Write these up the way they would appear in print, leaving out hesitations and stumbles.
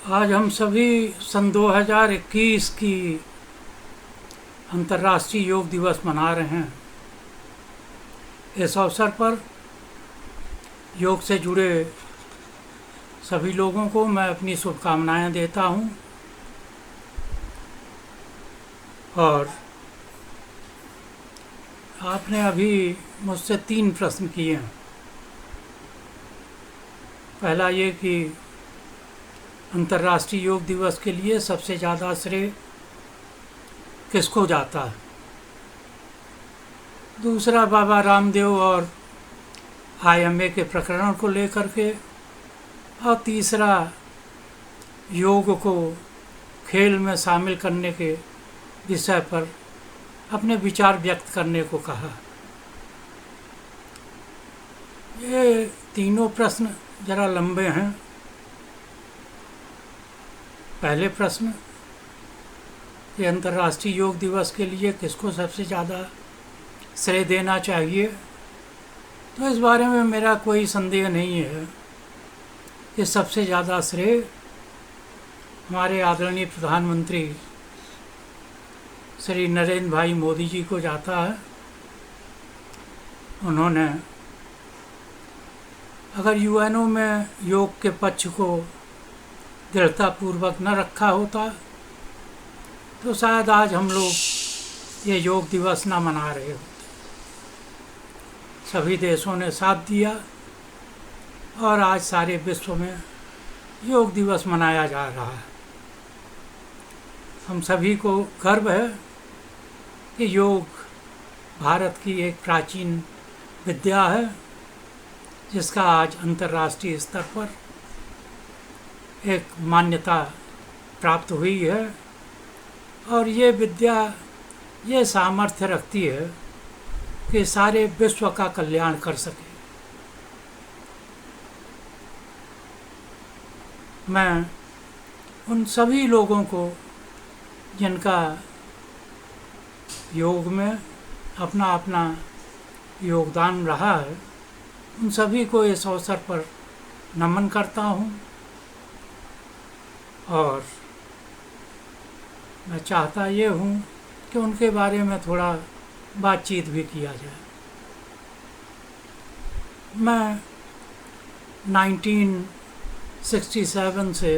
आज हम सभी सन 2021 की अंतर्राष्ट्रीय योग दिवस मना रहे हैं। इस अवसर पर योग से जुड़े सभी लोगों को मैं अपनी शुभकामनाएं देता हूं और आपने अभी मुझसे 3 प्रश्न किए हैं। पहला ये कि अंतर्राष्ट्रीय योग दिवस के लिए सबसे ज़्यादा श्रेय किसको जाता है। दूसरा बाबा रामदेव और IMA के प्रकरण को लेकर के, और तीसरा योग को खेल में शामिल करने के विषय पर अपने विचार व्यक्त करने को कहा। ये तीनों प्रश्न ज़रा लंबे हैं। पहले प्रश्न, ये अंतर्राष्ट्रीय योग दिवस के लिए किसको सबसे ज़्यादा श्रेय देना चाहिए, तो इस बारे में मेरा कोई संदेह नहीं है। ये सबसे ज़्यादा श्रेय हमारे आदरणीय प्रधानमंत्री श्री नरेंद्र भाई मोदी जी को जाता है। उन्होंने अगर UNO में योग के पक्ष को दृढ़तापूर्वक न रखा होता तो शायद आज हम लोग ये योग दिवस न मना रहे होते। सभी देशों ने साथ दिया और आज सारे विश्व में योग दिवस मनाया जा रहा है। हम सभी को गर्व है कि योग भारत की एक प्राचीन विद्या है जिसका आज अंतर्राष्ट्रीय स्तर पर एक मान्यता प्राप्त हुई है, और ये विद्या ये सामर्थ्य रखती है कि सारे विश्व का कल्याण कर सके। मैं उन सभी लोगों को जिनका योग में अपना अपना योगदान रहा है, उन सभी को इस अवसर पर नमन करता हूँ और मैं चाहता ये हूँ कि उनके बारे में थोड़ा बातचीत भी किया जाए। मैं 1967 से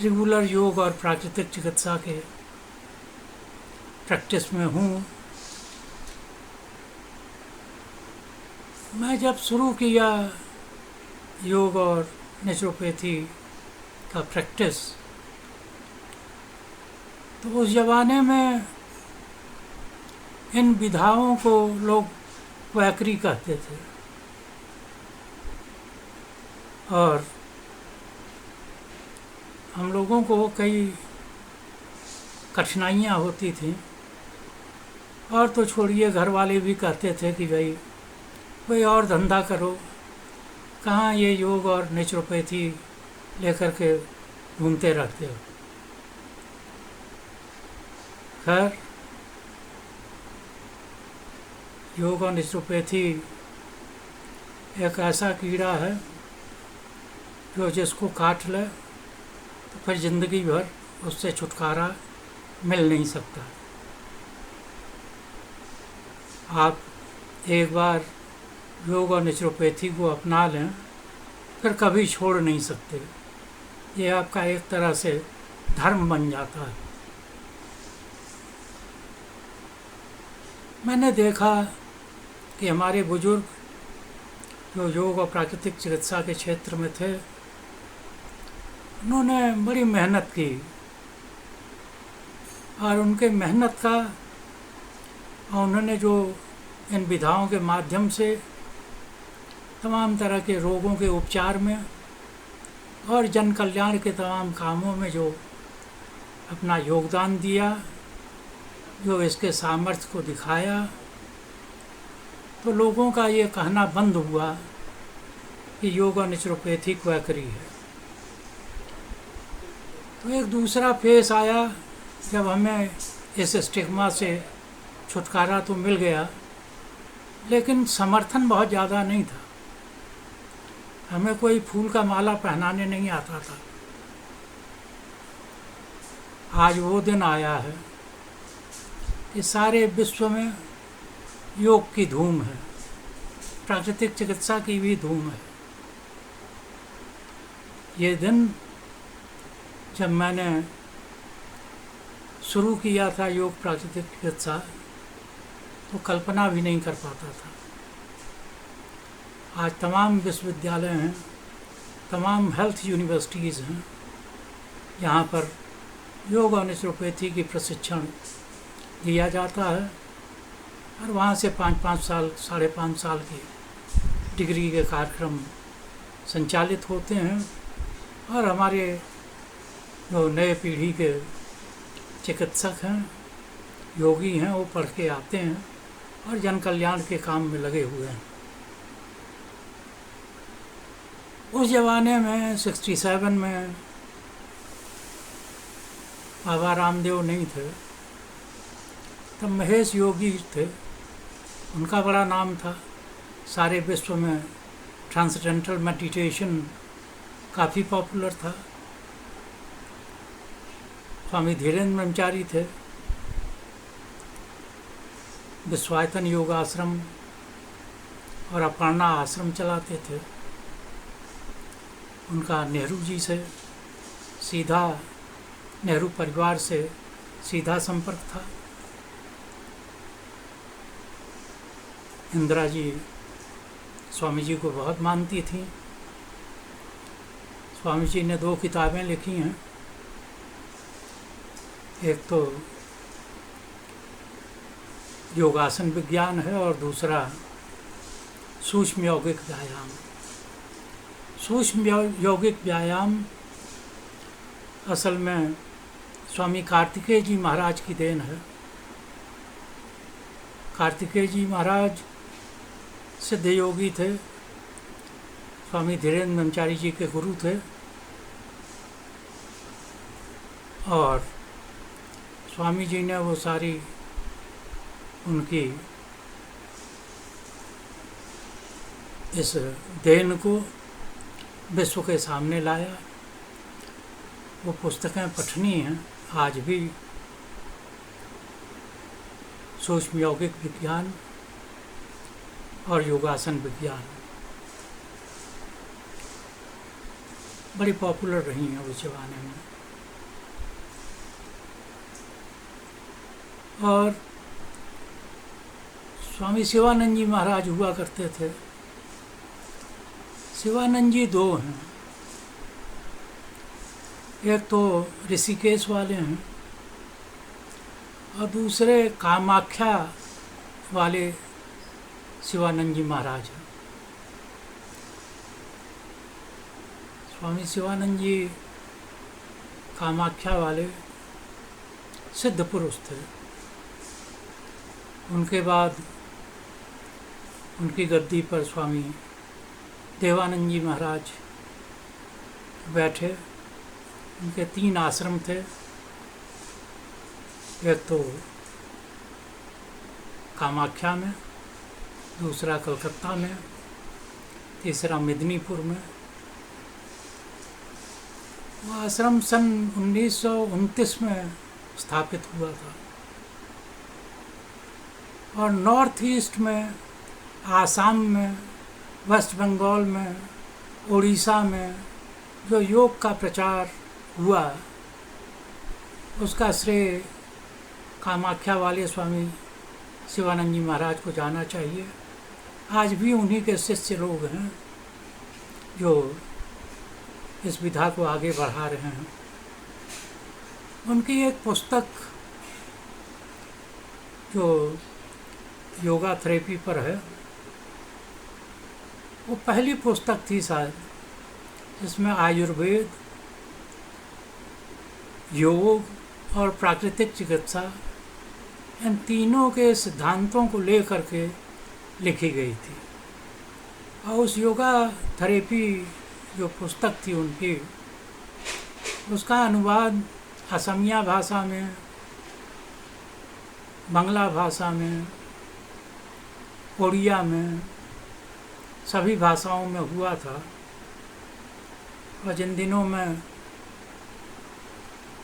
रेगुलर योग और प्राकृतिक चिकित्सा के प्रैक्टिस में हूँ। मैं जब शुरू किया योग और नेचुरोपैथी का प्रैक्टिस, तो उस ज़माने में इन विधाओं को लोग क्वैकरी कहते थे और हम लोगों को कई कठिनाइयाँ होती थीं। और तो छोड़िए, घर वाले भी कहते थे कि भाई कोई और धंधा करो, कहाँ ये योग और नेचुरोपैथी लेकर के घूमते रहते हो। खैर, योग और नेचुरोपैथी एक ऐसा कीड़ा है जो जिसको काट ले तो फिर ज़िंदगी भर उससे छुटकारा मिल नहीं सकता। आप एक बार योग और नेचुरोपैथी को अपना लें फिर कभी छोड़ नहीं सकते। ये आपका एक तरह से धर्म बन जाता है। मैंने देखा कि हमारे बुजुर्ग जो योग और प्राकृतिक चिकित्सा के क्षेत्र में थे, उन्होंने बड़ी मेहनत की और उनके मेहनत का और उन्होंने जो इन विधाओं के माध्यम से तमाम तरह के रोगों के उपचार में और जन कल्याण के तमाम कामों में जो अपना योगदान दिया, जो इसके सामर्थ्य को दिखाया, तो लोगों का ये कहना बंद हुआ कि योग और नेचुरोपैथी क्वैकरी है। तो एक दूसरा फेस आया जब हमें इस स्टिग्मा से छुटकारा तो मिल गया, लेकिन समर्थन बहुत ज़्यादा नहीं था। हमें कोई फूल का माला पहनाने नहीं आता था। आज वो दिन आया है कि सारे विश्व में योग की धूम है, प्राकृतिक चिकित्सा की भी धूम है। ये दिन जब मैंने शुरू किया था योग प्राकृतिक चिकित्सा, तो कल्पना भी नहीं कर पाता था। आज तमाम विश्वविद्यालय हैं, तमाम हेल्थ यूनिवर्सिटीज़ हैं, यहाँ पर योग और नेचुरोपैथी की प्रशिक्षण दिया जाता है और वहाँ से 5-5 साल 5.5 साल की डिग्री के कार्यक्रम संचालित होते हैं और हमारे जो नए पीढ़ी के चिकित्सक हैं, योगी हैं, वो पढ़ के आते हैं और जन कल्याण के काम में लगे हुए हैं। उस ज़माने में 67 में बाबा रामदेव नहीं थे, तब महेश योगी थे, उनका बड़ा नाम था। सारे विश्व में ट्रांसेंडेंटल मेडिटेशन काफ़ी पॉपुलर था। स्वामी धीरेन्द्र ब्रह्मचारी थे, विश्वायतन योग आश्रम और अपर्णा आश्रम चलाते थे। उनका नेहरू जी से सीधा, नेहरू परिवार से सीधा संपर्क था। इंदिरा जी स्वामी जी को बहुत मानती थी। स्वामी जी ने 2 किताबें लिखी हैं, एक तो योगासन विज्ञान है और दूसरा सूक्ष्म यौगिक व्यायाम। सूक्ष्म यौगिक व्यायाम असल में स्वामी कार्तिकेय जी महाराज की देन है। कार्तिकेय जी महाराज सिद्ध योगी थे, स्वामी धीरेन्द्र ब्रह्मचारी जी के गुरु थे और स्वामी जी ने वो सारी उनकी इस देन को विश्व के सामने लाया। वो पुस्तकें पठनीय हैं आज भी। सूक्ष्म यौगिक विज्ञान और योगासन विज्ञान बड़ी पॉपुलर रही हैं उस ज़माने में। और स्वामी शिवानंद जी महाराज हुआ करते थे। शिवानंद जी 2 हैं, एक तो ऋषिकेश वाले हैं और दूसरे कामाख्या वाले शिवानंद जी महाराज हैं। स्वामी शिवानंद जी कामाख्या वाले सिद्ध पुरुष थे। उनके बाद उनकी गद्दी पर स्वामी देवानंद जी महाराज बैठे। उनके 3 आश्रम थे, एक तो कामाख्या में, दूसरा कलकत्ता में, तीसरा मेदिनीपुर में। वो आश्रम सन 1929 में स्थापित हुआ था और नॉर्थ ईस्ट में, आसाम में, वेस्ट बंगाल में, उड़ीसा में जो योग का प्रचार हुआ, उसका श्रेय कामाख्या वाले स्वामी शिवानंद जी महाराज को जाना चाहिए। आज भी उन्हीं के शिष्य लोग हैं जो इस विधा को आगे बढ़ा रहे हैं। उनकी एक पुस्तक जो योगा थेरेपी पर है, वो पहली पुस्तक थी शायद जिसमें आयुर्वेद, योग और प्राकृतिक चिकित्सा इन तीनों के सिद्धांतों को लेकर के लिखी गई थी। और उस योगा थेरेपी जो पुस्तक थी उनकी, उसका अनुवाद असमिया भाषा में, बांग्ला भाषा में, उड़िया में, सभी भाषाओं में हुआ था। और जिन दिनों में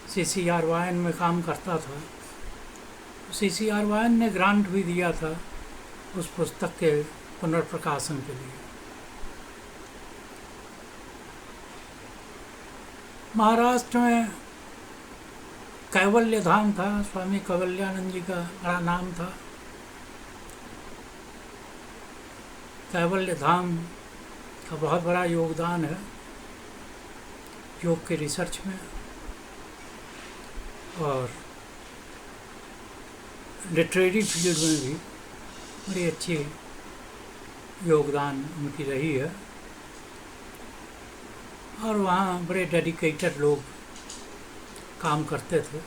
CCR वायन में काम करता था। CCR वायन ने ग्रांट भी दिया था उस पुस्तक के पुनर्प्रकाशन के लिए। महाराष्ट्र में कैवल्य धाम था, स्वामी कैवल्यानंद जी का बड़ा नाम था। कैवल्य धाम का बहुत बड़ा योगदान है योग के रिसर्च में, और लिटरेरी फील्ड में भी बड़ी अच्छी योगदान उनकी रही है। और वहाँ बड़े डेडिकेटेड लोग काम करते थे।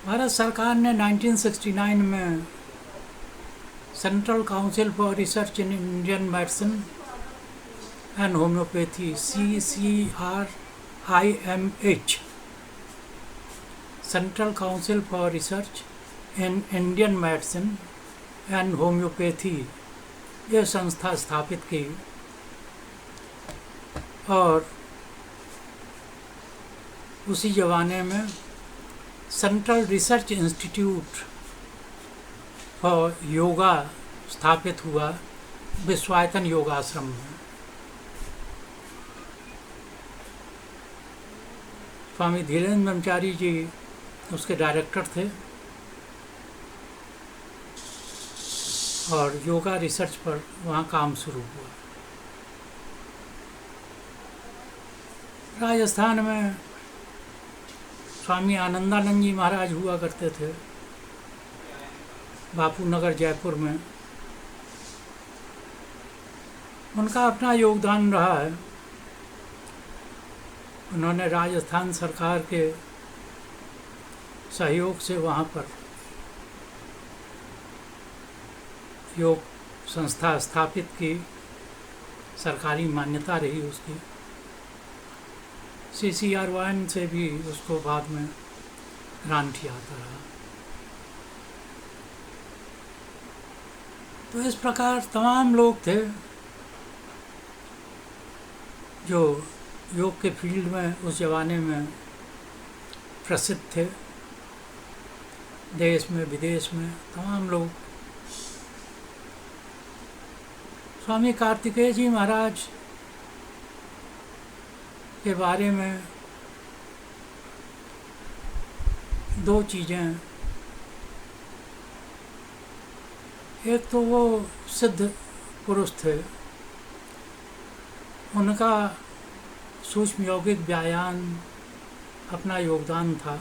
भारत सरकार ने 1969 में central council for research in Indian medicine and homeopathy CCRIMH, central council for research in Indian medicine and homeopathy, यह संस्था स्थापित की। और उसी ज़माने में central research institute for yoga स्थापित हुआ विश्वायतन योगाश्रम में। स्वामी धीरेन्द्र ब्रह्मचारी जी उसके डायरेक्टर थे, और योगा रिसर्च पर वहाँ काम शुरू हुआ। राजस्थान में स्वामी आनंदानंद जी महाराज हुआ करते थे, बापू नगर जयपुर में। उनका अपना योगदान रहा है। उन्होंने राजस्थान सरकार के सहयोग से वहाँ पर योग संस्था स्थापित की, सरकारी मान्यता रही उसकी। CCR वायन से भी उसको बाद में ग्रांट आता रहा। तो इस प्रकार तमाम लोग थे जो योग के फील्ड में उस ज़माने में प्रसिद्ध थे। देश में विदेश में तमाम लोग। स्वामी कार्तिकेय जी महाराज के बारे में दो चीज़ें। एक तो वो सिद्ध पुरुष थे, उनका सूक्ष्म यौगिक व्यायाम अपना योगदान था।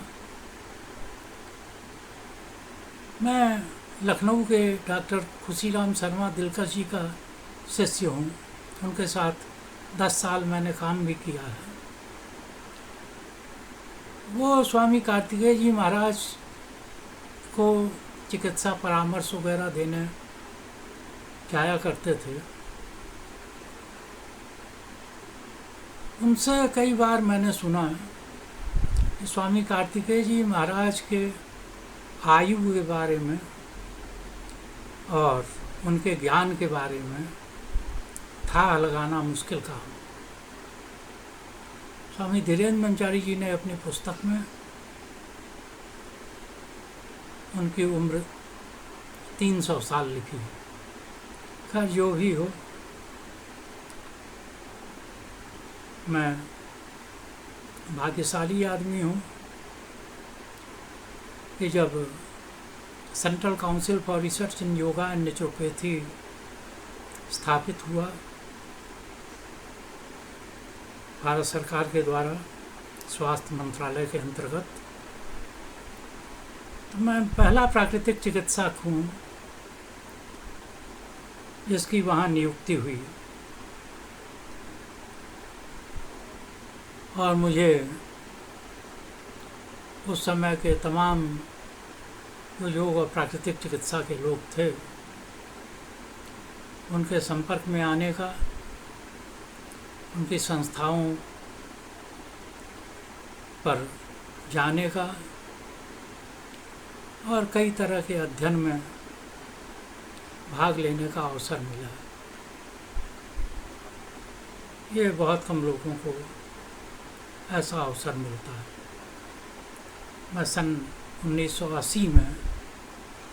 मैं लखनऊ के डॉक्टर खुशीराम शर्मा दिलकश जी का शिष्य हूँ। उनके साथ 10 साल मैंने काम भी किया है। वो स्वामी कार्तिकेय जी महाराज को चिकित्सा परामर्श वगैरह देने जाया करते थे। उनसे कई बार मैंने सुना कि स्वामी कार्तिकेय जी महाराज के आयु के बारे में और उनके ज्ञान के बारे में था लगाना मुश्किल काम। स्वामी धीरेन्द्र ब्रह्मचारी जी ने अपनी पुस्तक में उनकी उम्र 300 साल लिखी। खैर जो भी हो, मैं भाग्यशाली आदमी हूँ कि जब central council for research in yoga and naturopathy स्थापित हुआ भारत सरकार के द्वारा स्वास्थ्य मंत्रालय के अंतर्गत, तो मैं पहला प्राकृतिक चिकित्सक हूँ जिसकी वहाँ नियुक्ति हुई। और मुझे उस समय के तमाम जो योग और प्राकृतिक चिकित्सा के लोग थे उनके संपर्क में आने का, उनकी संस्थाओं पर जाने का और कई तरह के अध्ययन में भाग लेने का अवसर मिला। ये बहुत कम लोगों को ऐसा अवसर मिलता है। मैं सन 1980 में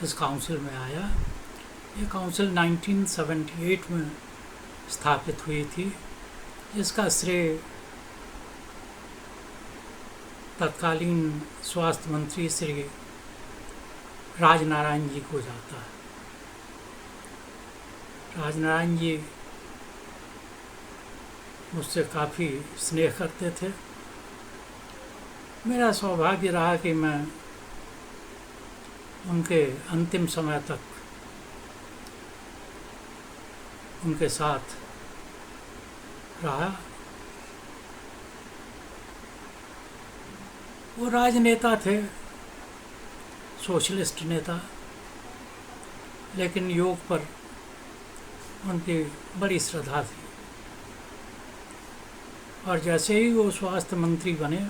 इस काउंसिल में आया। ये काउंसिल 1978 में स्थापित हुई थी। इसका श्रेय तत्कालीन स्वास्थ्य मंत्री श्री राजनारायण जी को जाता है। राजनारायण जी मुझसे काफ़ी स्नेह करते थे। मेरा सौभाग्य रहा कि मैं उनके अंतिम समय तक उनके साथ रहा। वो राजनेता थे, सोशलिस्ट नेता, लेकिन योग पर उनकी बड़ी श्रद्धा थी। और जैसे ही वो स्वास्थ्य मंत्री बने,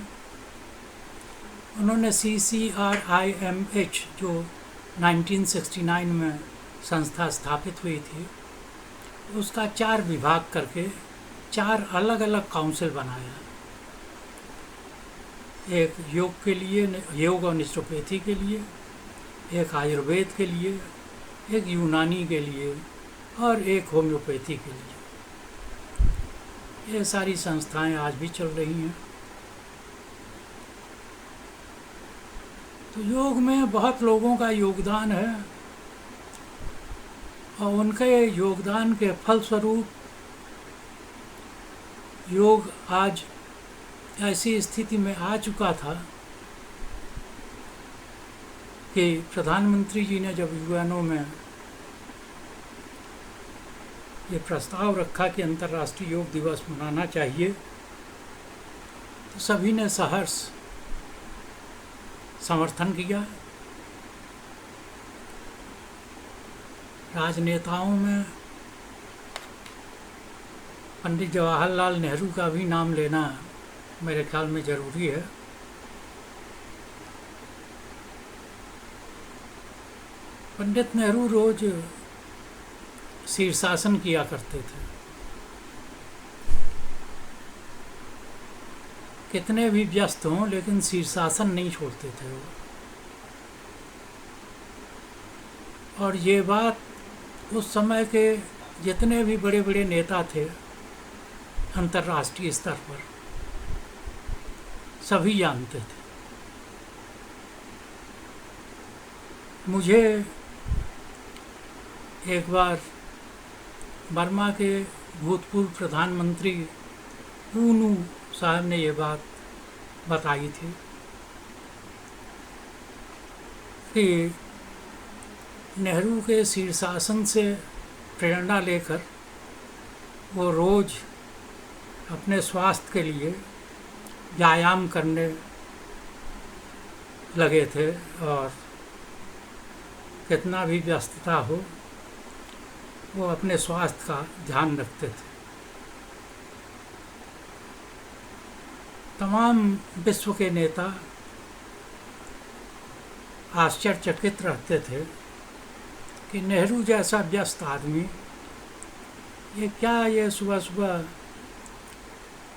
उन्होंने CCRIMH जो 1969 में संस्था स्थापित हुई थी, उसका 4 विभाग करके 4 अलग अलग काउंसिल बनाया। एक योग के लिए, योग और नेचुरोपैथी के लिए, एक आयुर्वेद के लिए, एक यूनानी के लिए और एक होम्योपैथी के लिए। ये सारी संस्थाएं आज भी चल रही हैं। तो योग में बहुत लोगों का योगदान है और उनके योगदान के फलस्वरूप योग आज ऐसी स्थिति में आ चुका था कि प्रधानमंत्री जी ने जब यूएनओ में ये प्रस्ताव रखा कि अंतर्राष्ट्रीय योग दिवस मनाना चाहिए, तो सभी ने सहर्ष समर्थन किया। राजनेताओं में पंडित जवाहरलाल नेहरू का भी नाम लेना मेरे ख्याल में ज़रूरी है। पंडित नेहरू रोज शीर्षासन किया करते थे। कितने भी व्यस्त हों, लेकिन शीर्षासन नहीं छोड़ते थे वो। और ये बात उस समय के जितने भी बड़े बड़े नेता थे अंतर्राष्ट्रीय स्तर पर, सभी जानते थे। मुझे एक बार बर्मा के भूतपूर्व प्रधानमंत्री ऊनू साहब ने ये बात बताई थी कि नेहरू के शीर्षासन से प्रेरणा लेकर वो रोज़ अपने स्वास्थ्य के लिए व्यायाम करने लगे थे और कितना भी व्यस्तता हो, वो अपने स्वास्थ्य का ध्यान रखते थे। तमाम विश्व के नेता आश्चर्यचकित रहते थे कि नेहरू जैसा व्यस्त आदमी ये सुबह सुबह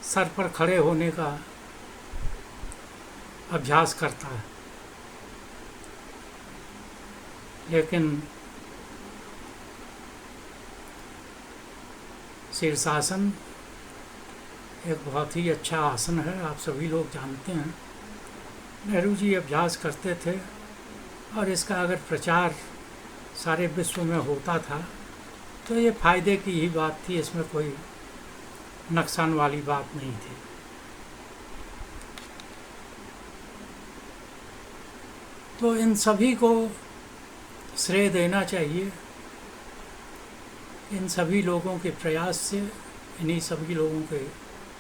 सर पर खड़े होने का अभ्यास करता है। लेकिन शीर्षासन एक बहुत ही अच्छा आसन है, आप सभी लोग जानते हैं। नेहरू जी अभ्यास करते थे और इसका अगर प्रचार सारे विश्व में होता था तो ये फ़ायदे की ही बात थी, इसमें कोई नुकसान वाली बात नहीं थी। तो इन सभी को श्रेय देना चाहिए। इन सभी लोगों के प्रयास से, इन्हीं सभी लोगों के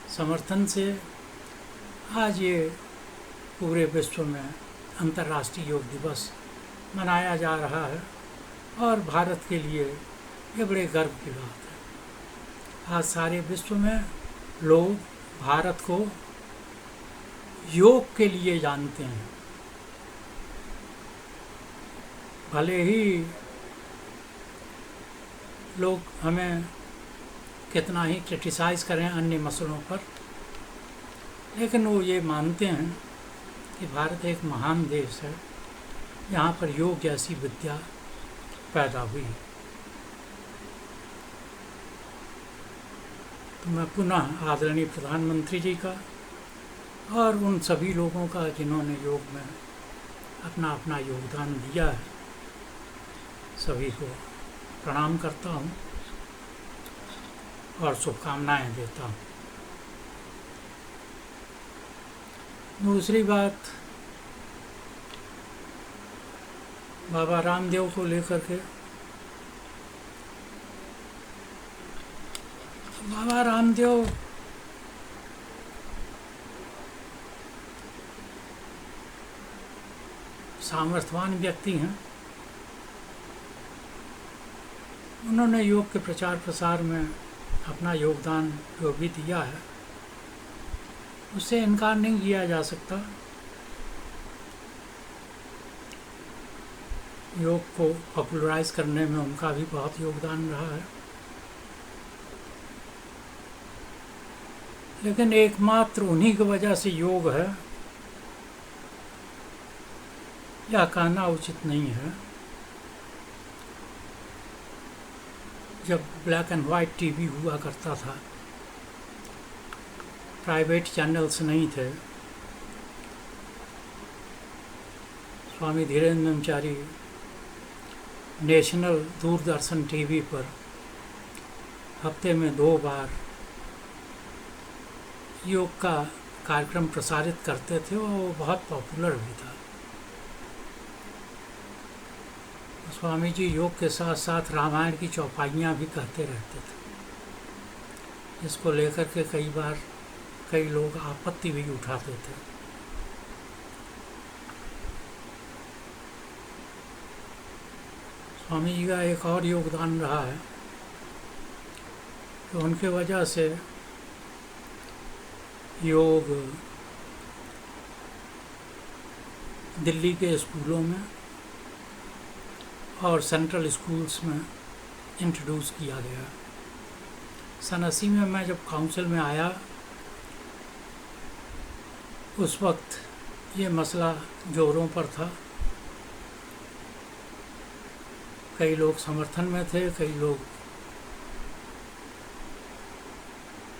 समर्थन से आज ये पूरे विश्व में अंतर्राष्ट्रीय योग दिवस मनाया जा रहा है और भारत के लिए ये बड़े गर्व की बात है। आज सारे विश्व में लोग भारत को योग के लिए जानते हैं। भले ही लोग हमें कितना ही क्रिटिसाइज़ करें अन्य मसलों पर, लेकिन वो ये मानते हैं कि भारत एक महान देश है, यहाँ पर योग जैसी विद्या पैदा हुई। तो मैं पुनः आदरणीय प्रधानमंत्री जी का और उन सभी लोगों का जिन्होंने योग में अपना अपना योगदान दिया है, सभी को प्रणाम करता हूँ और शुभकामनाएं देता हूँ। दूसरी बात, बाबा रामदेव को लेकर के, बाबा रामदेव सामर्थ्यवान व्यक्ति हैं। उन्होंने योग के प्रचार प्रसार में अपना योगदान जो भी दिया है उससे इनकार नहीं किया जा सकता। योग को पॉपुलराइज करने में उनका भी बहुत योगदान रहा है, लेकिन एकमात्र उन्हीं की वजह से योग है यह कहना उचित नहीं है। जब ब्लैक एंड वाइट टीवी हुआ करता था, प्राइवेट चैनल्स नहीं थे, स्वामी धीरेन्द्राचार्य नेशनल दूरदर्शन टीवी पर हफ्ते में 2 बार योग का कार्यक्रम प्रसारित करते थे और वो बहुत पॉपुलर भी था। स्वामी जी योग के साथ साथ रामायण की चौपाइयाँ भी कहते रहते थे, जिसको लेकर के कई बार कई लोग आपत्ति भी उठाते थे। स्वामी जी का एक और योगदान रहा है कि उनके वजह से योग दिल्ली के स्कूलों में और सेंट्रल स्कूल्स में इंट्रोड्यूस किया गया। सन 80 में मैं जब काउंसिल में आया, उस वक्त ये मसला जोरों पर था। कई लोग समर्थन में थे, कई लोग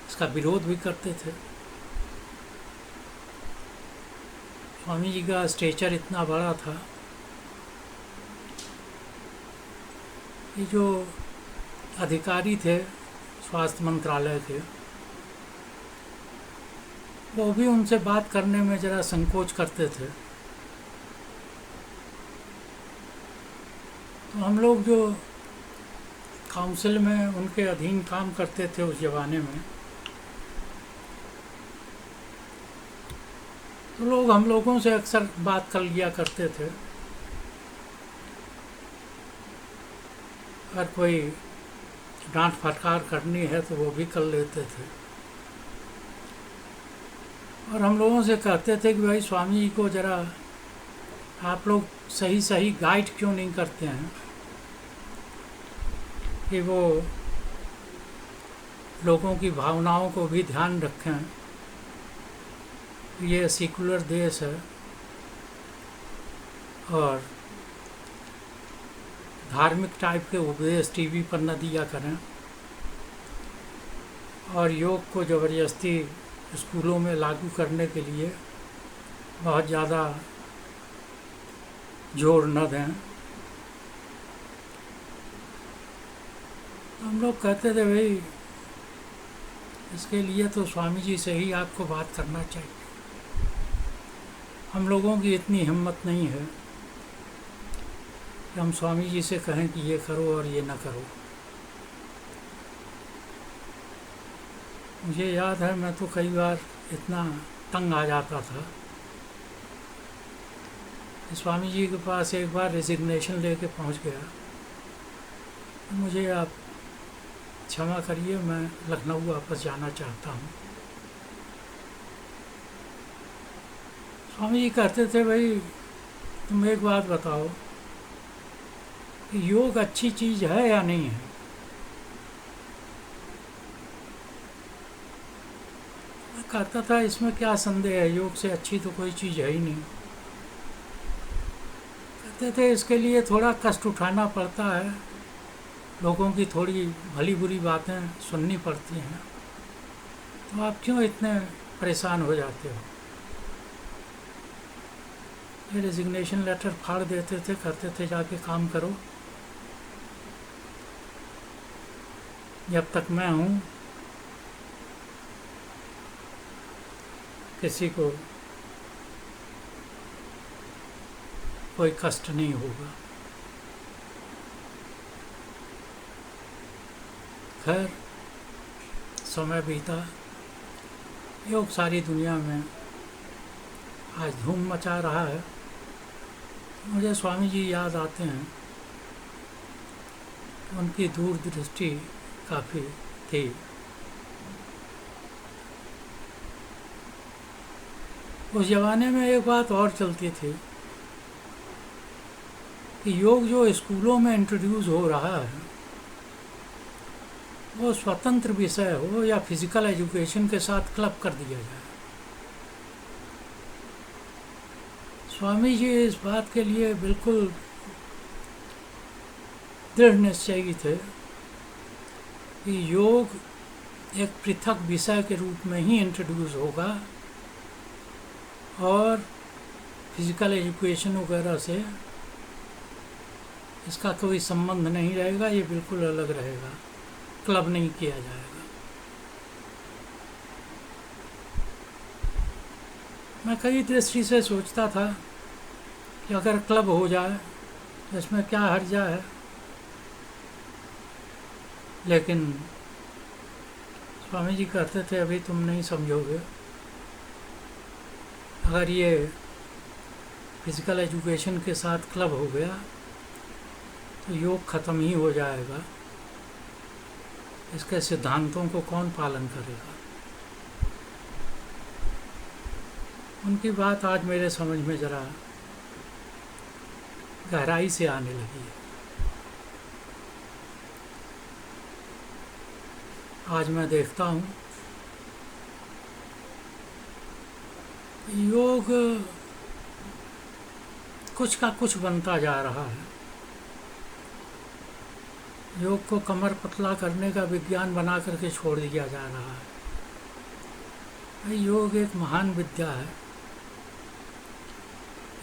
इसका विरोध भी करते थे। स्वामी जी का स्टेचर इतना बड़ा था कि जो अधिकारी थे स्वास्थ्य मंत्रालय के, वो भी उनसे बात करने में ज़रा संकोच करते थे। तो हम लोग जो काउंसिल में उनके अधीन काम करते थे उस ज़माने में, तो लोग हम लोगों से अक्सर बात कर लिया करते थे। अगर कोई डांट फटकार करनी है तो वो भी कर लेते थे, और हम लोगों से कहते थे कि भाई स्वामी जी को ज़रा आप लोग सही सही गाइड क्यों नहीं करते हैं कि वो लोगों की भावनाओं को भी ध्यान रखें। ये सेकुलर देश है और धार्मिक टाइप के उपदेश टीवी पर न दिया करें, और योग को ज़बरदस्ती स्कूलों में लागू करने के लिए बहुत ज़्यादा जोर न दें। तो हम लोग कहते थे भाई इसके लिए तो स्वामी जी से ही आपको बात करना चाहिए। हम लोगों की इतनी हिम्मत नहीं है कि हम स्वामी जी से कहें कि ये करो और ये ना करो। मुझे याद है मैं तो कई बार इतना तंग आ जाता था। स्वामी जी के पास एक बार रेजिग्नेशन लेके पहुंच गया, मुझे आप क्षमा करिए, मैं लखनऊ वापस जाना चाहता हूं। स्वामी जी कहते थे भाई तुम एक बात बताओ कि योग अच्छी चीज़ है या नहीं है। मैं कहता था इसमें क्या संदेह है, योग से अच्छी तो कोई चीज़ है ही नहीं। कहते थे इसके लिए थोड़ा कष्ट उठाना पड़ता है, लोगों की थोड़ी भली बुरी बातें सुननी पड़ती हैं, तो आप क्यों इतने परेशान हो जाते हो। ये रेजिग्नेशन लेटर फाड़ देते थे, करते थे जाके काम करो, जब तक मैं हूँ किसी को कोई कष्ट नहीं होगा। खैर समय बीता, योग सारी दुनिया में आज धूम मचा रहा है। मुझे स्वामी जी याद आते हैं, उनकी दूरदृष्टि काफ़ी थी। उस ज़माने में एक बात और चलती थी कि योग जो स्कूलों में इंट्रोड्यूस हो रहा है वो स्वतंत्र विषय हो या फिजिकल एजुकेशन के साथ क्लब कर दिया जाए। स्वामी जी इस बात के लिए बिल्कुल दृढ़ निश्चयी थे कि योग एक पृथक विषय के रूप में ही इंट्रोड्यूस होगा और फिजिकल एजुकेशन वगैरह से इसका कोई संबंध नहीं रहेगा, ये बिल्कुल अलग रहेगा, क्लब नहीं किया जाएगा। मैं कई दृष्टि से सोचता था कि अगर क्लब हो जाए तो इसमें क्या हर्जा है, लेकिन स्वामी जी कहते थे अभी तुम नहीं समझोगे, अगर ये फिजिकल एजुकेशन के साथ क्लब हो गया तो योग ख़त्म ही हो जाएगा, इसके सिद्धांतों को कौन पालन करेगा। उनकी बात आज मेरे समझ में ज़रा गहराई से आने लगी है। आज मैं देखता हूँ योग कुछ का कुछ बनता जा रहा है। योग को कमर पतला करने का विज्ञान बना करके छोड़ दिया जा रहा है। योग एक महान विद्या है,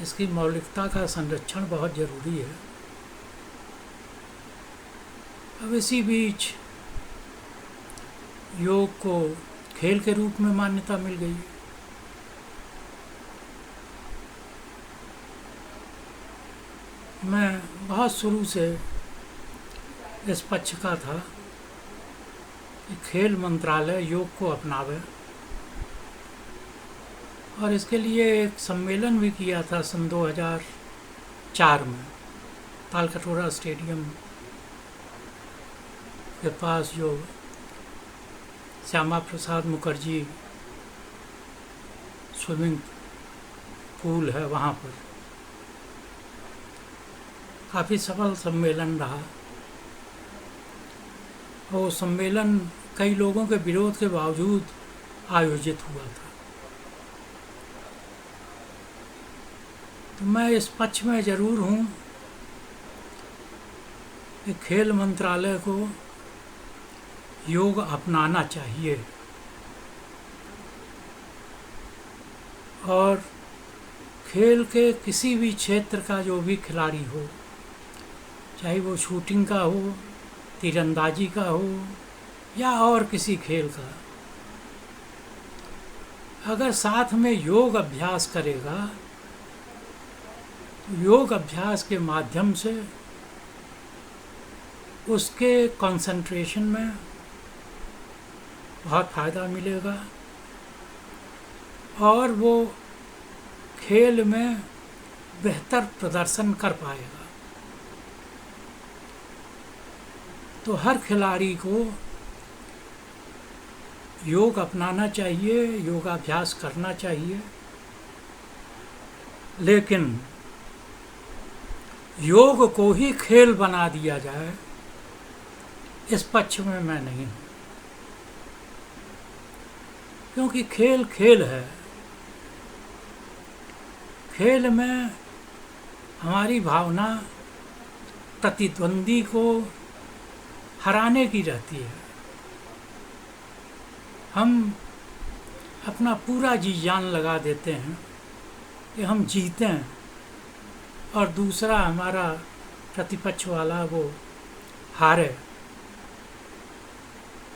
इसकी मौलिकता का संरक्षण बहुत ज़रूरी है। अब इसी बीच योग को खेल के रूप में मान्यता मिल गई। मैं बहुत शुरू से इस पक्ष का था कि खेल मंत्रालय योग को अपनावे, और इसके लिए एक सम्मेलन भी किया था सन 2004 में तालकटोरा स्टेडियम के पास, जो श्यामा प्रसाद मुखर्जी स्विमिंग पूल है वहाँ पर। काफ़ी सफल सम्मेलन रहा। वो सम्मेलन कई लोगों के विरोध के बावजूद आयोजित हुआ था। तो मैं इस पक्ष में ज़रूर हूँ कि खेल मंत्रालय को योग अपनाना चाहिए, और खेल के किसी भी क्षेत्र का जो भी खिलाड़ी हो, चाहे वो शूटिंग का हो, तीरंदाजी का हो या और किसी खेल का, अगर साथ में योग अभ्यास करेगा तो योग अभ्यास के माध्यम से उसके कंसंट्रेशन में बहुत फ़ायदा मिलेगा और वो खेल में बेहतर प्रदर्शन कर पाएगा। तो हर खिलाड़ी को योग अपनाना चाहिए, योगाभ्यास करना चाहिए, लेकिन योग को ही खेल बना दिया जाए, इस पक्ष में मैं नहीं हूँ। क्योंकि खेल खेल है। खेल में हमारी भावना प्रतिद्वंदी को हराने की रहती है। हम अपना पूरा जी जान लगा देते हैं कि हम जीतें और दूसरा हमारा प्रतिपक्ष वाला वो हारे।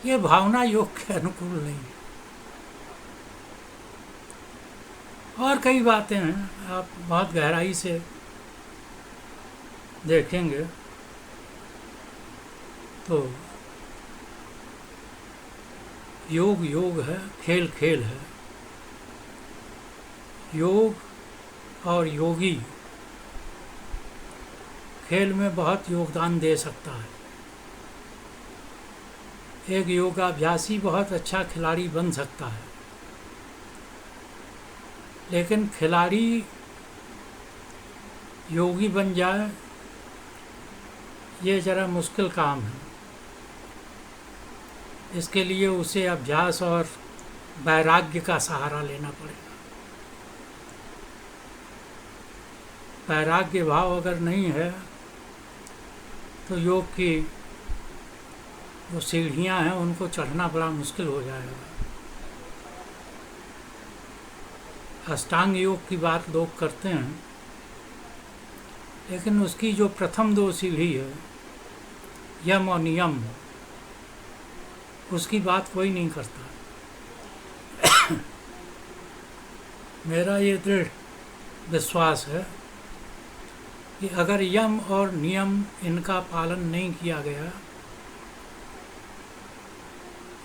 ये भावना योग के अनुकूल नहीं है। और कई बातें हैं, आप बहुत गहराई से देखेंगे तो योग योग है, खेल खेल है। योग और योगी खेल में बहुत योगदान दे सकता है। एक योगाभ्यासी बहुत अच्छा खिलाड़ी बन सकता है, लेकिन खिलाड़ी योगी बन जाए ये ज़रा मुश्किल काम है। इसके लिए उसे अभ्यास और वैराग्य का सहारा लेना पड़ेगा। वैराग्य भाव अगर नहीं है तो योग की जो सीढ़ियाँ हैं उनको चढ़ना बड़ा मुश्किल हो जाएगा। अष्टांग योग की बात लोग करते हैं, लेकिन उसकी जो प्रथम दो सीढ़ी है, यम और नियम, उसकी बात कोई नहीं करता। मेरा ये दृढ़ विश्वास है कि अगर यम और नियम इनका पालन नहीं किया गया,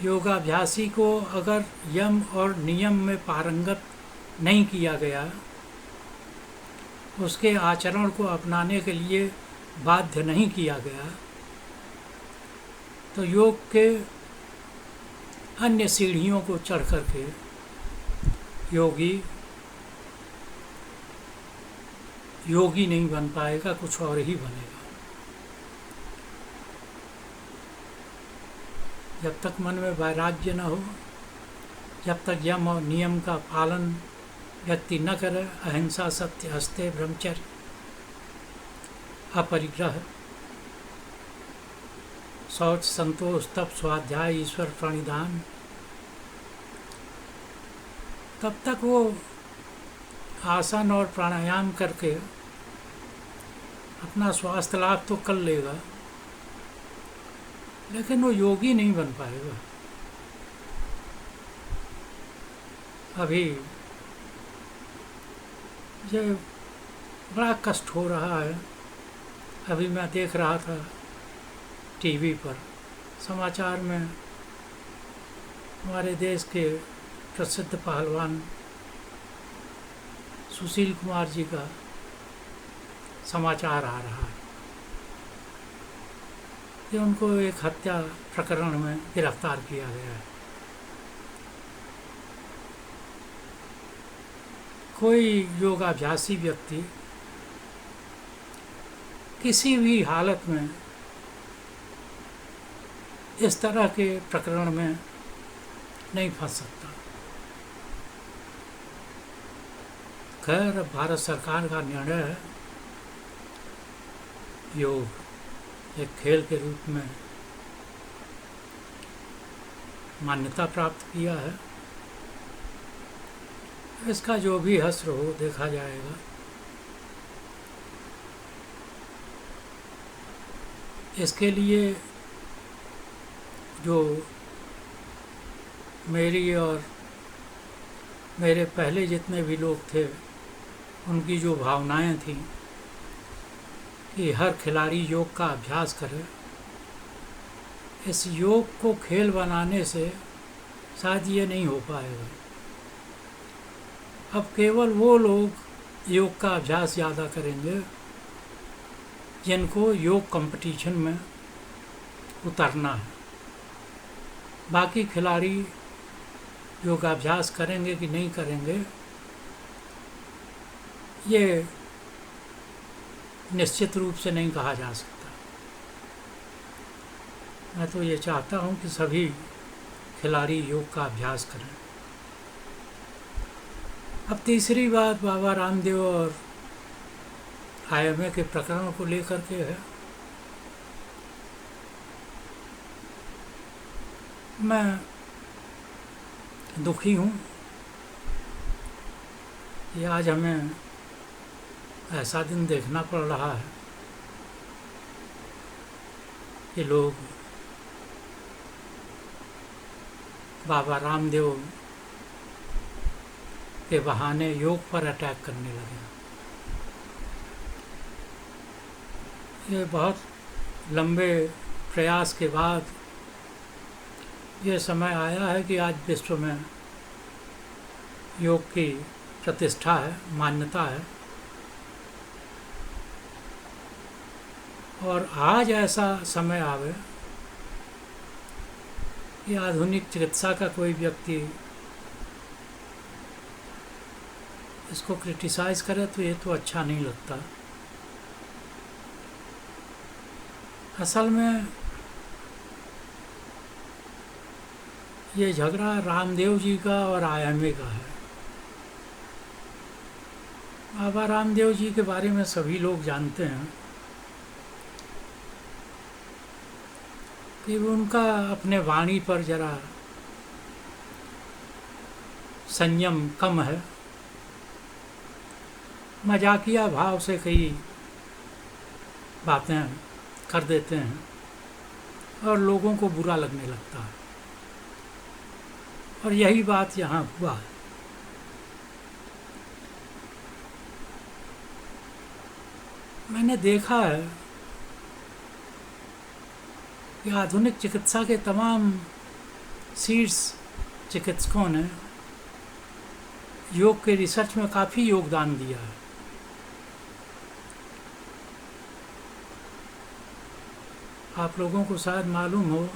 योगाभ्यासी को अगर यम और नियम में पारंगत नहीं किया गया, उसके आचरण को अपनाने के लिए बाध्य नहीं किया गया, तो योग के अन्य सीढ़ियों को चढ़ करके योगी नहीं बन पाएगा, कुछ और ही बनेगा। जब तक मन में वैराग्य न हो, जब तक यम और नियम का पालन व्यक्ति न करे, अहिंसा, सत्य, हस्ते, ब्रह्मचर्य, अपरिग्रह, शौच, संतोष, तप, स्वाध्याय, ईश्वर प्रणिधान, तब तक वो आसन और प्राणायाम करके अपना स्वास्थ्य लाभ तो कर लेगा, लेकिन वो योगी नहीं बन पाएगा। अभी ये बड़ा कष्ट हो रहा है। अभी मैं देख रहा था टीवी पर समाचार में, हमारे देश के प्रसिद्ध पहलवान सुशील कुमार जी का समाचार आ रहा है कि उनको एक हत्या प्रकरण में गिरफ्तार किया गया है। कोई योगाभ्यासी व्यक्ति किसी भी हालत में इस तरह के प्रकरण में नहीं फंस सकता। खैर, भारत सरकार का निर्णय है योग एक खेल के रूप में मान्यता प्राप्त किया है। इसका जो भी असर हो देखा जाएगा। इसके लिए जो मेरी और मेरे पहले जितने भी लोग थे, उनकी जो भावनाएं थीं कि हर खिलाड़ी योग का अभ्यास करे, इस योग को खेल बनाने से शायद ये नहीं हो पाएगा। अब केवल वो लोग योग का अभ्यास ज़्यादा करेंगे जिनको योग कंपटीशन में उतरना है। बाकी खिलाड़ी योगाभ्यास करेंगे कि नहीं करेंगे, ये निश्चित रूप से नहीं कहा जा सकता। मैं तो ये चाहता हूँ कि सभी खिलाड़ी योग का अभ्यास करें। अब तीसरी बात बाबा रामदेव और आईएमए के प्रकरण को लेकर के है। मैं दुखी हूँ कि आज हमें ऐसा दिन देखना पड़ रहा है कि लोग बाबा रामदेव के बहाने योग पर अटैक करने लगे। ये बहुत लंबे प्रयास के बाद ये समय आया है कि आज विश्व में योग की प्रतिष्ठा है, मान्यता है। और आज ऐसा समय आवे कि आधुनिक चिकित्सा का कोई व्यक्ति इसको क्रिटिसाइज करे तो ये तो अच्छा नहीं लगता। असल में ये झगड़ा रामदेव जी का और आईएमए का है। बाबा रामदेव जी के बारे में सभी लोग जानते हैं कि उनका अपने वाणी पर जरा संयम कम है। मजाकिया भाव से कई बातें कर देते हैं और लोगों को बुरा लगने लगता है। और यही बात यहाँ हुआ है। मैंने देखा है कि आधुनिक चिकित्सा के तमाम शीर्ष चिकित्सकों ने योग के रिसर्च में काफ़ी योगदान दिया है। आप लोगों को शायद मालूम हो,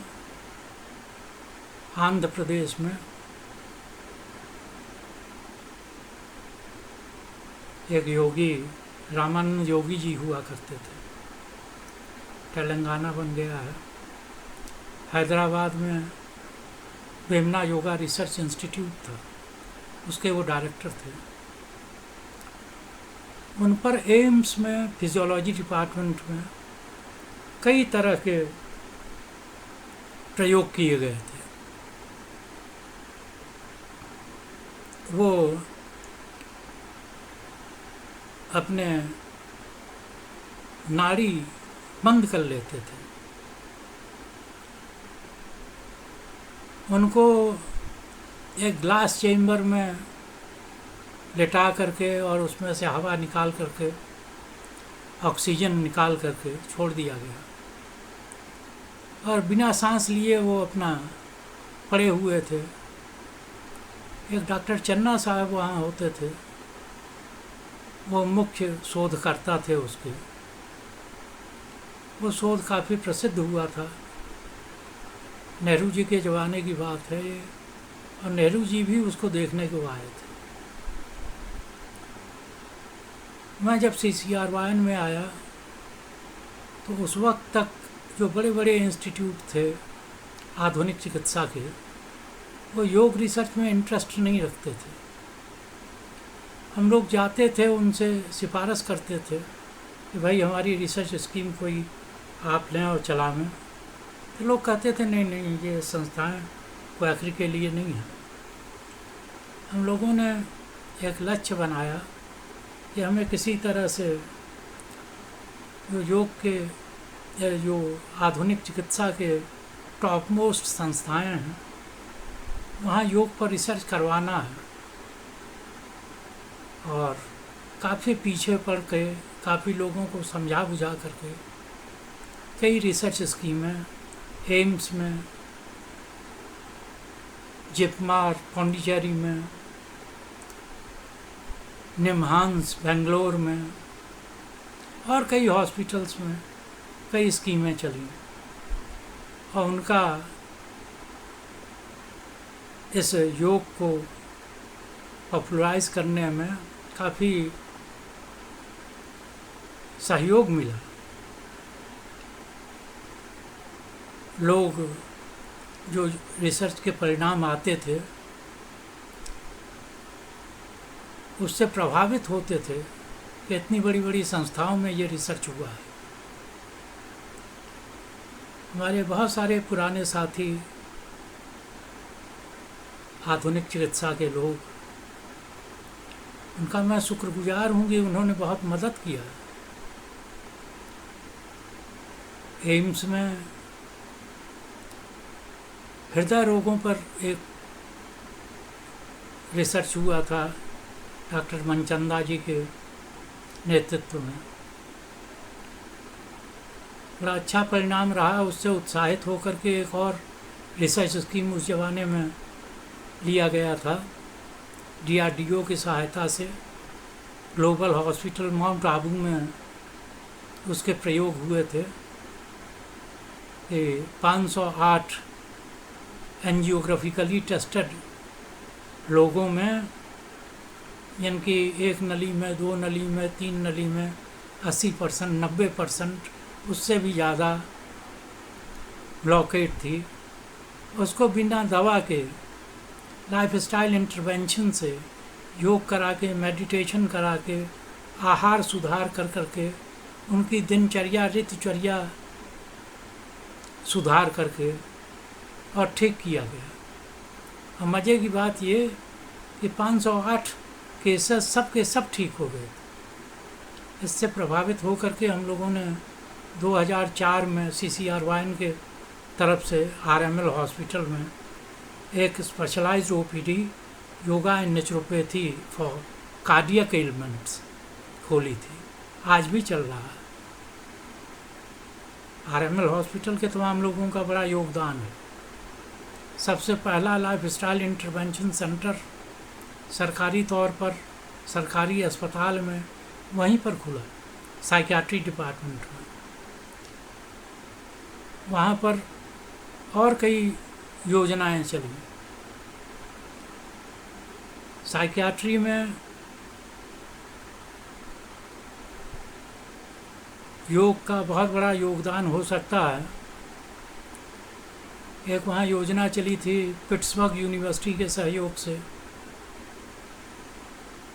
आंध्र प्रदेश में एक योगी रामानंद योगी जी हुआ करते थे। तेलंगाना बन गया है। हैदराबाद में वेमना योगा रिसर्च इंस्टीट्यूट था, उसके वो डायरेक्टर थे। उन पर एम्स में फिजियोलॉजी डिपार्टमेंट में कई तरह के प्रयोग किए गए थे। वो अपने नाड़ी बंद कर लेते थे। उनको एक ग्लास चेम्बर में लेटा करके और उसमें से हवा निकाल करके, ऑक्सीजन निकाल करके छोड़ दिया गया और बिना सांस लिए वो अपना पड़े हुए थे। एक डॉक्टर चन्ना साहब वहाँ होते थे, वो मुख्य शोधकर्ता थे उसके। वो शोध काफ़ी प्रसिद्ध हुआ था। नेहरू जी के ज़माने की बात है ये, और नेहरू जी भी उसको देखने को आए थे। मैं जब CCRY में आया तो उस वक्त तक जो बड़े बड़े इंस्टीट्यूट थे आधुनिक चिकित्सा के, वो योग रिसर्च में इंटरेस्ट नहीं रखते थे। हम लोग जाते थे, उनसे सिफारिश करते थे कि भाई हमारी रिसर्च स्कीम कोई आप लें और चलावें। तो लोग कहते थे नहीं नहीं, ये संस्थाएं क्वैकरी के लिए नहीं है। हम लोगों ने एक लक्ष्य बनाया कि हमें किसी तरह से जो योग के जो आधुनिक चिकित्सा के टॉप मोस्ट संस्थाएं हैं वहाँ योग पर रिसर्च करवाना है। और काफ़ी पीछे पड़ के काफ़ी लोगों को समझा बुझा करके कई रिसर्च स्कीमें एम्स में, जिपमार पौंडीचेरी में, निमहांस बेंगलोर में और कई हॉस्पिटल्स में कई स्कीमें चली। और उनका इस योग को पॉपुलराइज करने में काफ़ी सहयोग मिला। लोग जो रिसर्च के परिणाम आते थे उससे प्रभावित होते थे कि इतनी बड़ी बड़ी संस्थाओं में ये रिसर्च हुआ है। हमारे बहुत सारे पुराने साथी, आधुनिक चिकित्सा के लोग, उनका मैं शुक्रगुजार हूँ कि उन्होंने बहुत मदद किया। एम्स में हृदय रोगों पर एक रिसर्च हुआ था डॉक्टर मनचंदा जी के नेतृत्व में। बड़ा अच्छा परिणाम रहा। उससे उत्साहित होकर के एक और रिसर्च स्कीम उस ज़माने में लिया गया था DRDO की सहायता से। ग्लोबल हॉस्पिटल माउंट आबू में उसके प्रयोग हुए थे कि 508 एंजियोग्राफिकली टेस्टेड लोगों में, जिनकी एक नली में, 2 नली में, 3 नली में 80%, 90%, उससे भी ज़्यादा ब्लॉकेट थी, उसको बिना दवा के लाइफस्टाइल इंटरवेंशन से, योग करा के, मेडिटेशन करा के, आहार सुधार कर करके, उनकी दिनचर्या, ऋतुचर्या सुधार करके और ठीक किया गया। और मज़े की बात ये कि 508 केसेस सब के सब ठीक हो गए। इससे प्रभावित होकर के हम लोगों ने 2004 में CCRYN के तरफ से RML हॉस्पिटल में एक specialised OPD yoga and naturopathy for cardiac ailments खोली थी। आज भी चल रहा है। RML हॉस्पिटल के तमाम लोगों का बड़ा योगदान है। सबसे पहला लाइफस्टाइल इंटरवेंशन सेंटर सरकारी तौर पर सरकारी अस्पताल में वहीं पर खुला, साइकियाट्री डिपार्टमेंट में। वहाँ पर और कई योजनाएं चली। साइकियाट्री में योग का बहुत बड़ा योगदान हो सकता है। एक वहाँ योजना चली थी पिट्सबर्ग यूनिवर्सिटी के सहयोग से,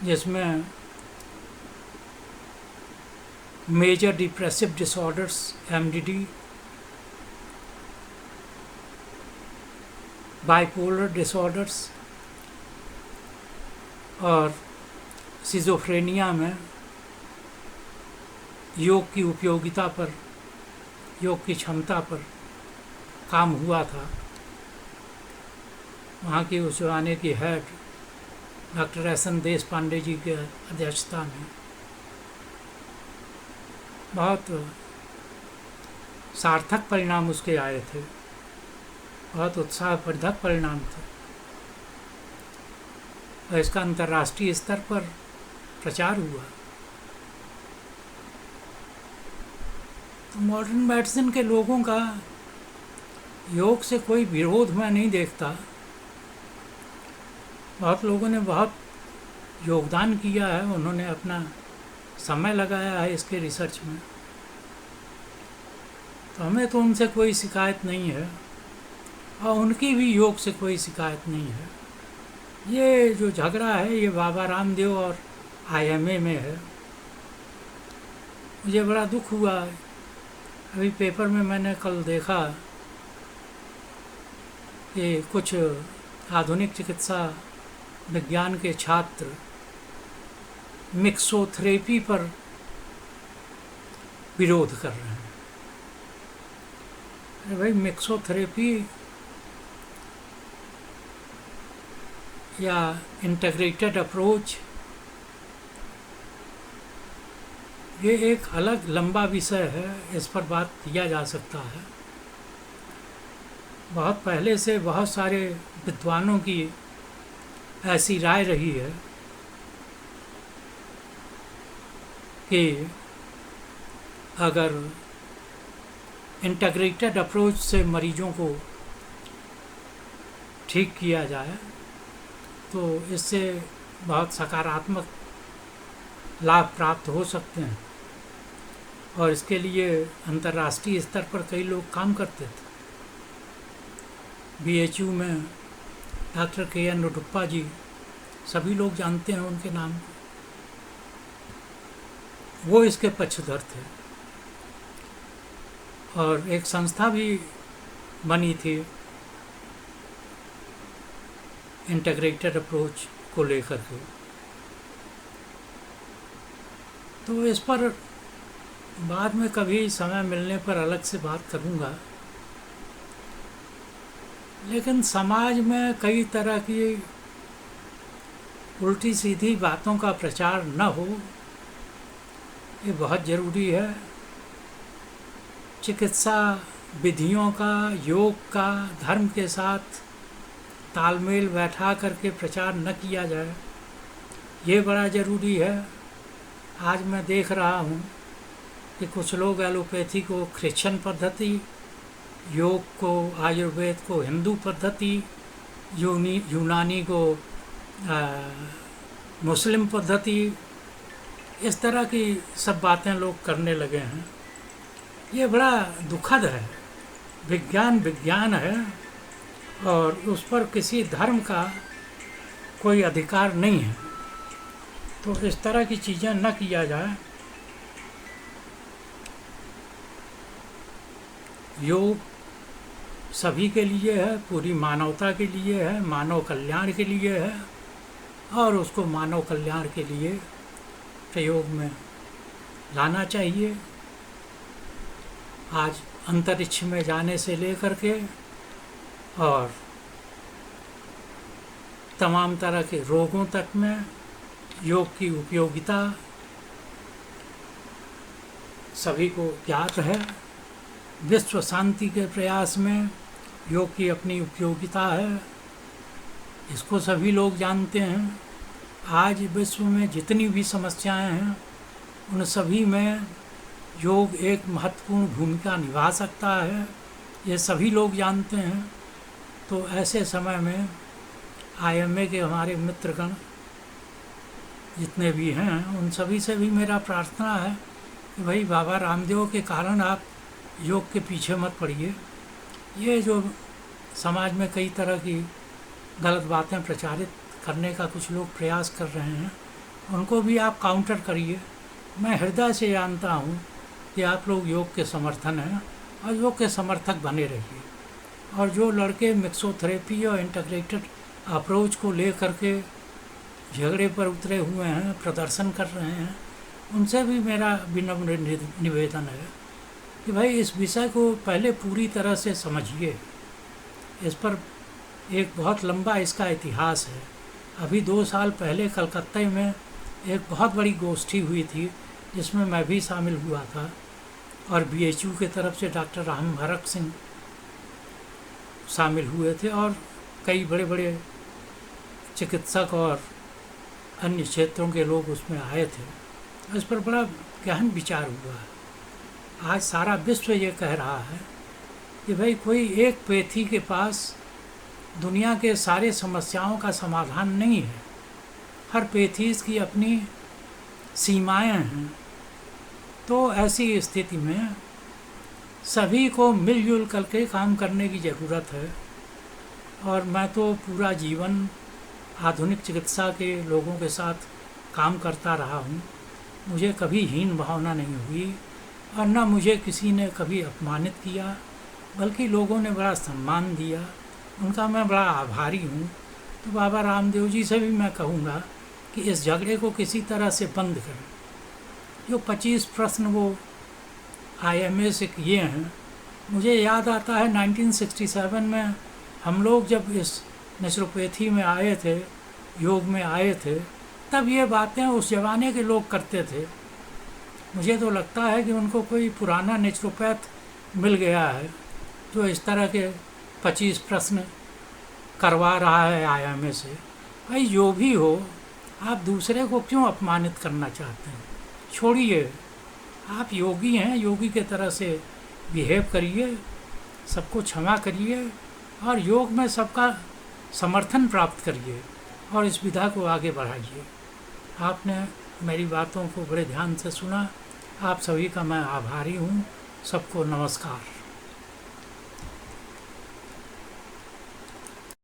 जिसमें major depressive disorders MDD, bipolar disorders और सिजोफ्रेनिया में योग की उपयोगिता पर, योग की क्षमता पर काम हुआ था। वहाँ की उस जमाने की हेड डॉक्टर SN देशपांडे जी के अध्यक्षता में बहुत सार्थक परिणाम उसके आए थे, बहुत उत्साहवर्धक परिणाम थे और इसका अंतर्राष्ट्रीय स्तर पर प्रचार हुआ। तो मॉडर्न मेडिसिन के लोगों का योग से कोई विरोध मैं नहीं देखता। बहुत लोगों ने बहुत योगदान किया है, उन्होंने अपना समय लगाया है इसके रिसर्च में, तो हमें तो उनसे कोई शिकायत नहीं है और उनकी भी योग से कोई शिकायत नहीं है। ये जो झगड़ा है ये बाबा रामदेव और IMA में है। मुझे बड़ा दुख हुआ। अभी पेपर में मैंने कल देखा कि कुछ आधुनिक चिकित्सा विज्ञान के छात्र मिक्सोथेरेपी पर विरोध कर रहे हैं। अरे भाई, मिक्सोथेरेपी या इंटीग्रेटेड अप्रोच ये एक अलग लंबा विषय है, इस पर बात किया जा सकता है। बहुत पहले से बहुत सारे विद्वानों की ऐसी राय रही है कि अगर इंटीग्रेटेड अप्रोच से मरीजों को ठीक किया जाए तो इससे बहुत सकारात्मक लाभ प्राप्त हो सकते हैं और इसके लिए अंतर्राष्ट्रीय स्तर पर कई लोग काम करते थे। BHU में डॉक्टर KN रुडप्पा जी, सभी लोग जानते हैं उनके नाम को। वो इसके पक्षधर थे। और एक संस्था भी बनी थी इंटीग्रेटेड अप्रोच को लेकर के। तो इस पर बाद में कभी समय मिलने पर अलग से बात करूँगा। लेकिन समाज में कई तरह की उल्टी सीधी बातों का प्रचार न हो, ये बहुत ज़रूरी है। चिकित्सा विधियों का, योग का धर्म के साथ तालमेल बैठा करके प्रचार न किया जाए, ये बड़ा ज़रूरी है। आज मैं देख रहा हूँ कि कुछ लोग एलोपैथी को क्रिश्चियन पद्धति, योग को, आयुर्वेद को हिंदू पद्धति, यूनानी को मुस्लिम पद्धति, इस तरह की सब बातें लोग करने लगे हैं। ये बड़ा दुखद है। विज्ञान विज्ञान है और उस पर किसी धर्म का कोई अधिकार नहीं है। तो इस तरह की चीज़ें न किया जाए। योग सभी के लिए है, पूरी मानवता के लिए है, मानव कल्याण के लिए है और उसको मानव कल्याण के लिए प्रयोग में लाना चाहिए। आज अंतरिक्ष में जाने से लेकर के और तमाम तरह के रोगों तक में योग की उपयोगिता सभी को ज्ञात है। विश्व शांति के प्रयास में योग की अपनी उपयोगिता है, इसको सभी लोग जानते हैं। आज विश्व में जितनी भी समस्याएं हैं उन सभी में योग एक महत्वपूर्ण भूमिका निभा सकता है, ये सभी लोग जानते हैं। तो ऐसे समय में IMA के हमारे मित्रगण जितने भी हैं उन सभी से भी मेरा प्रार्थना है कि भाई बाबा रामदेव के कारण आप योग के पीछे मत पड़िए। ये जो समाज में कई तरह की गलत बातें प्रचारित करने का कुछ लोग प्रयास कर रहे हैं, उनको भी आप काउंटर करिए। मैं हृदय से जानता हूँ कि आप लोग योग के समर्थन हैं और योग के समर्थक बने रहिए। और जो लड़के मिक्सोथेरेपी और इंटीग्रेटेड अप्रोच को ले करके झगड़े पर उतरे हुए हैं, प्रदर्शन कर रहे हैं, उनसे भी मेरा विनम्र निवेदन है कि भाई इस विषय को पहले पूरी तरह से समझिए। इस पर एक बहुत लंबा इसका इतिहास है। अभी 2 साल पहले कलकत्ता में एक बहुत बड़ी गोष्ठी हुई थी जिसमें मैं भी शामिल हुआ था और BHU के तरफ से डॉक्टर रामभरत सिंह शामिल हुए थे और कई बड़े बड़े चिकित्सक और अन्य क्षेत्रों के लोग उसमें आए थे। इस पर बड़ा गहन विचार हुआ है। आज सारा विश्व ये कह रहा है कि भाई कोई एक पैथी के पास दुनिया के सारे समस्याओं का समाधान नहीं है। हर पैथीज की अपनी सीमाएं हैं। तो ऐसी स्थिति में सभी को मिलजुल करके काम करने की ज़रूरत है। और मैं तो पूरा जीवन आधुनिक चिकित्सा के लोगों के साथ काम करता रहा हूँ। मुझे कभी हीन भावना नहीं हुई और न मुझे किसी ने कभी अपमानित किया, बल्कि लोगों ने बड़ा सम्मान दिया। उनका मैं बड़ा आभारी हूँ। तो बाबा रामदेव जी से भी मैं कहूँगा कि इस झगड़े को किसी तरह से बंद करें। जो 25 प्रश्न वो IMA से किए हैं, मुझे याद आता है 1967 में हम लोग जब इस नेचुरोपैथी में आए थे, योग में आए थे, तब ये बातें उस ज़माने के लोग करते थे। मुझे तो लगता है कि उनको कोई पुराना नेचुरोपैथ मिल गया है जो इस तरह के 25 प्रश्न करवा रहा है IMA से। भाई जो भी हो, आप दूसरे को क्यों अपमानित करना चाहते हैं? छोड़िए, आप योगी हैं, योगी के तरह से बिहेव करिए, सबको क्षमा करिए और योग में सबका समर्थन प्राप्त करिए और इस विधा को आगे बढ़ाइए। आपने मेरी बातों को बड़े ध्यान से सुना। आप सभी का मैं आभारी हूँ। सबको नमस्कार।